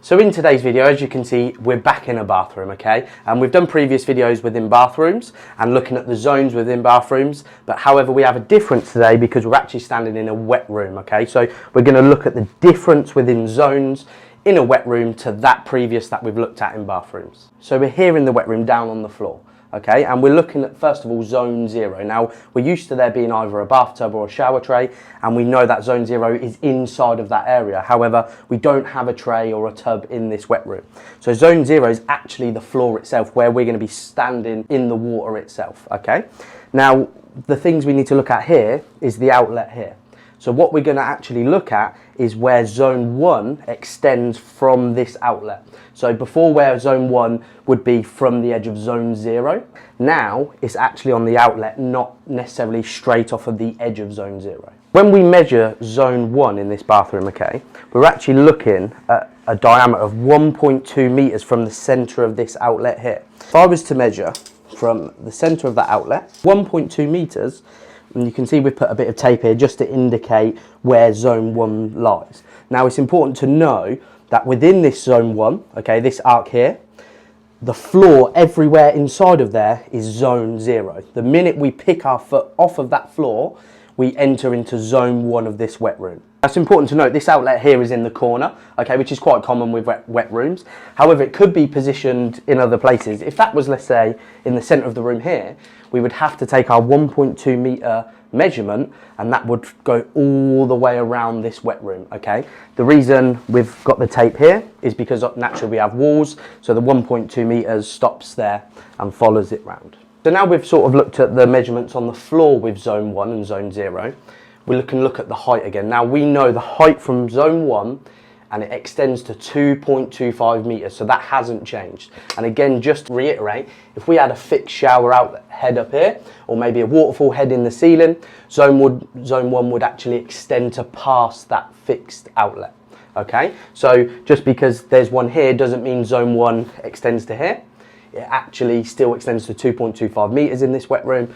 So in today's video, as you can see, we're back in a bathroom, okay? And we've done previous videos within bathrooms and looking at the zones within bathrooms, but however, we have a difference today because we're actually standing in a wet room, okay? So we're gonna look at the difference within zones in a wet room to that previous that we've looked at in bathrooms. So we're here in the wet room down on the floor. Okay, and we're looking at, first of all, zone 0. Now, we're used to there being either a bathtub or a shower tray, and we know that zone 0 is inside of that area. However, we don't have a tray or a tub in this wet room. So zone 0 is actually the floor itself, where we're going to be standing in the water itself, okay? Now, the things we need to look at here is the outlet here. So what we're going to actually look at is where zone 1 extends from this outlet. So before, where zone 1 would be from the edge of zone 0, now it's actually on the outlet, not necessarily straight off of the edge of zone 0. When we measure zone 1 in this bathroom, okay, we're actually looking at a diameter of 1.2 meters from the center of this outlet here. If I was to measure from the center of that outlet, 1.2 meters, and you can see we've put a bit of tape here just to indicate where zone 1 lies. Now, it's important to know that within this zone 1, okay, this arc here, the floor everywhere inside of there is zone 0. The minute we pick our foot off of that floor, we enter into zone 1 of this wet room. That's important to note. This outlet here is in the corner, okay, which is quite common with wet rooms. However, it could be positioned in other places. If that was, let's say, in the center of the room here, we would have to take our 1.2 meter measurement, and that would go all the way around this wet room, okay? The reason we've got the tape here is because naturally we have walls, so the 1.2 meters stops there and follows it round. So now we've sort of looked at the measurements on the floor with zone 1 and zone 0. We can look at the height again. Now we know the height from zone 1 and it extends to 2.25 meters, so that hasn't changed. And again, just to reiterate, if we had a fixed shower outlet head up here, or maybe a waterfall head in the ceiling, zone 1 would actually extend to past that fixed outlet, okay? So just because there's one here doesn't mean zone 1 extends to here. It actually still extends to 2.25 meters in this wet room.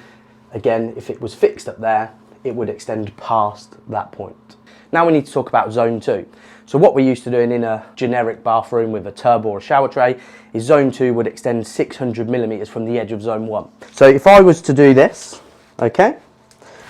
Again, if it was fixed up there, it would extend past that point. Now we need to talk about zone 2. So what we're used to doing in a generic bathroom with a tub or a shower tray is zone 2 would extend 600 millimeters from the edge of zone 1. So if I was to do this, okay,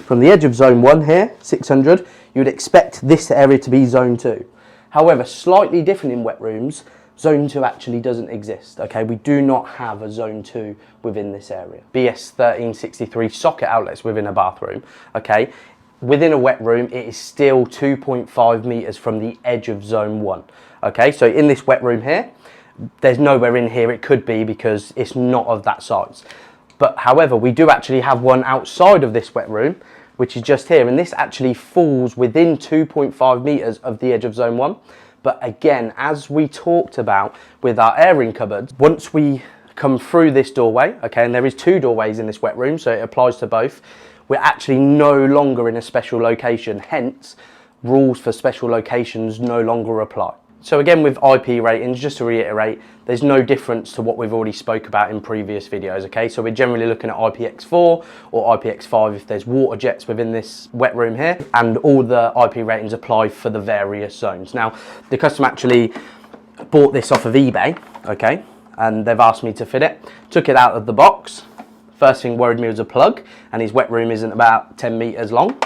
from the edge of zone 1 here, 600, you would expect this area to be zone 2. However, slightly different in wet rooms, zone 2 actually doesn't exist, okay? We do not have a zone 2 within this area. BS 1363 socket outlets within a bathroom, okay? Within a wet room, it is still 2.5 meters from the edge of zone 1, okay? So in this wet room here, there's nowhere in here it could be because it's not of that size. But however, we do actually have one outside of this wet room, which is just here, and this actually falls within 2.5 meters of the edge of zone 1. But again, as we talked about with our airing cupboards, once we come through this doorway, okay, and there is 2 doorways in this wet room, so it applies to both, we're actually no longer in a special location, hence rules for special locations no longer apply. So again, with IP ratings, just to reiterate, there's no difference to what we've already spoke about in previous videos, okay? So we're generally looking at IPX4 or IPX5 if there's water jets within this wet room here, and all the IP ratings apply for the various zones. Now, the customer actually bought this off of eBay, okay? And they've asked me to fit it. Took it out of the box. First thing worried me was a plug, and his wet room isn't about 10 meters long.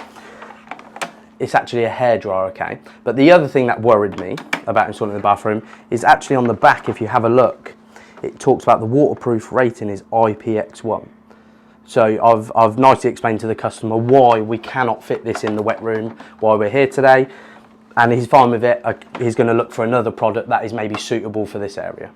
It's actually a hairdryer, okay? But the other thing that worried me about installing the bathroom is actually on the back, if you have a look, it talks about the waterproof rating is IPX1. So I've nicely explained to the customer why we cannot fit this in the wet room, why we're here today, and he's fine with it. He's gonna look for another product that is maybe suitable for this area.